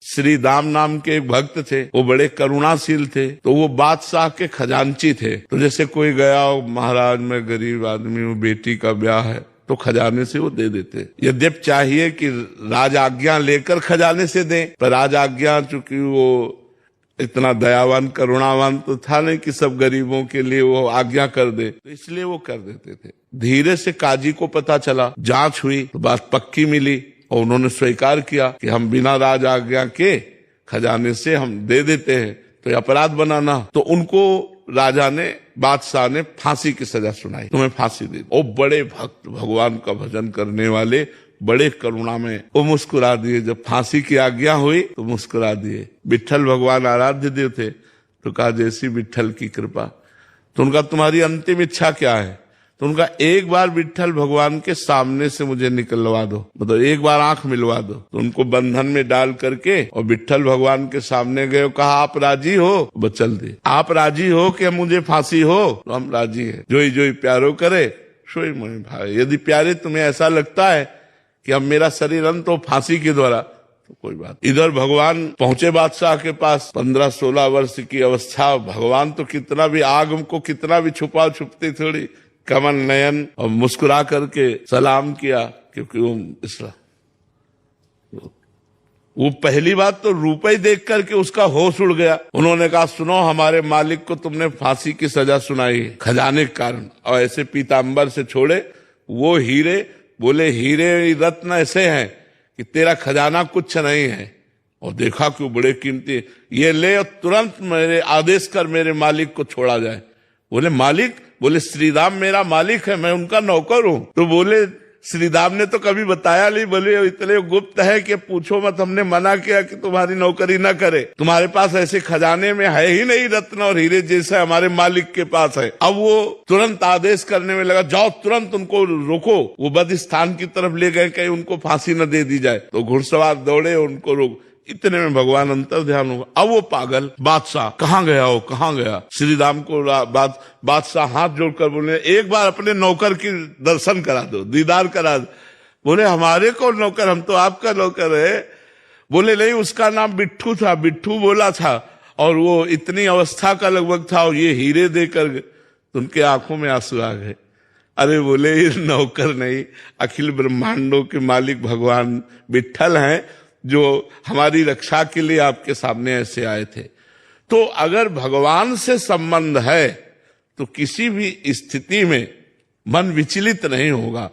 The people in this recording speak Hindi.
श्री दाम नाम के एक भक्त थे, वो बड़े करुणाशील थे, तो वो बादशाह के खजांची थे। तो जैसे कोई गया हो, महाराज मैं गरीब आदमी हूँ, बेटी का ब्याह है, तो खजाने से वो दे देते। यद्यप चाहिए कि राज आज्ञा लेकर खजाने से दें, पर राज आज्ञा चूंकि वो इतना दयावान करुणावान तो था नहीं कि सब गरीबों के लिए वो आज्ञा कर दे, तो इसलिए वो कर देते थे। धीरे से काजी को पता चला, जांच हुई तो बात पक्की मिली और उन्होंने स्वीकार किया कि हम बिना राज आज्ञा के खजाने से हम दे देते हैं, तो ये अपराध बनाना। तो उनको राजा ने, बादशाह ने फांसी की सजा सुनाई, तुम्हें फांसी दे। और बड़े भक्त, भगवान का भजन करने वाले, बड़े करुणा में वो मुस्कुरा दिए। जब फांसी की आज्ञा हुई तो मुस्कुरा दिए। विट्ठल भगवान आराध्य देव थे, तो कहा जैसी विट्ठल की कृपा। तो उनका तुम्हारी अंतिम इच्छा क्या है? तो उनका एक बार विट्ठल भगवान के सामने से मुझे निकलवा दो, मतलब एक बार आंख मिलवा दो। तो उनको बंधन में डाल करके और विट्ठल भगवान के सामने गए, कहा आप राजी हो? बचल दे, आप राजी हो कि मुझे फांसी हो? तो हम राजी है। जोई जोई प्यारो करे सोई मोहि भाए। यदि प्यारे तुम्हें ऐसा लगता है कि अब मेरा शरीर अंत हो फांसी के द्वारा, तो कोई बात। इधर भगवान पहुंचे बादशाह के पास, 15-16 वर्ष की अवस्था। भगवान तो कितना भी आग को कितना भी छुपा, छुपती थोड़ी, कमल नयन, और मुस्कुरा करके सलाम किया, क्योंकि वो पहली बात तो रूप ही देख करके उसका होश उड़ गया। उन्होंने कहा सुनो, हमारे मालिक को तुमने फांसी की सजा सुनाई है खजाने के कारण, और ऐसे पीताम्बर से छोड़े वो हीरे। बोले हीरे रत्न ऐसे हैं कि तेरा खजाना कुछ नहीं है। और देखा कि वो बड़े कीमती, ये ले और तुरंत मेरे आदेश कर मेरे मालिक को छोड़ा जाए। बोले मालिक? बोले श्रीराम मेरा मालिक है, मैं उनका नौकर हूँ। तो बोले श्रीराम ने तो कभी बताया नहीं, बोले इतने गुप्त है कि पूछो मत, हमने मना किया कि तुम्हारी नौकरी न करे। तुम्हारे पास ऐसे खजाने में है ही नहीं रत्न और हीरे जैसे हमारे मालिक के पास है। अब वो तुरंत आदेश करने में लगा, जाओ तुरंत उनको रोको। वो बद स्थान की तरफ ले गए, कहीं उनको फांसी न दे दी जाए। तो घुड़सवार दौड़े, उनको रोक। इतने में भगवान अंतर ध्यान होगा। अब वो पागल बादशाह कहाँ गया हो, कहाँ गया? श्री राम को बादशाह हाथ जोड़कर बोले एक बार अपने नौकर की दर्शन करा दो, दीदार करा दो। बोले हमारे को नौकर? हम तो आपका नौकर है। बोले नहीं, उसका नाम बिट्ठू था, बिट्ठू बोला था, और वो इतनी अवस्था का लगभग था, और ये हीरे देकर। तो उनके आंखों में आंसू आ गए। अरे बोले ये नौकर नहीं, अखिल ब्रह्मांडों के मालिक भगवान विट्ठल हैं, जो हमारी रक्षा के लिए आपके सामने ऐसे आए थे। तो अगर भगवान से संबंध है तो किसी भी स्थिति में मन विचलित नहीं होगा।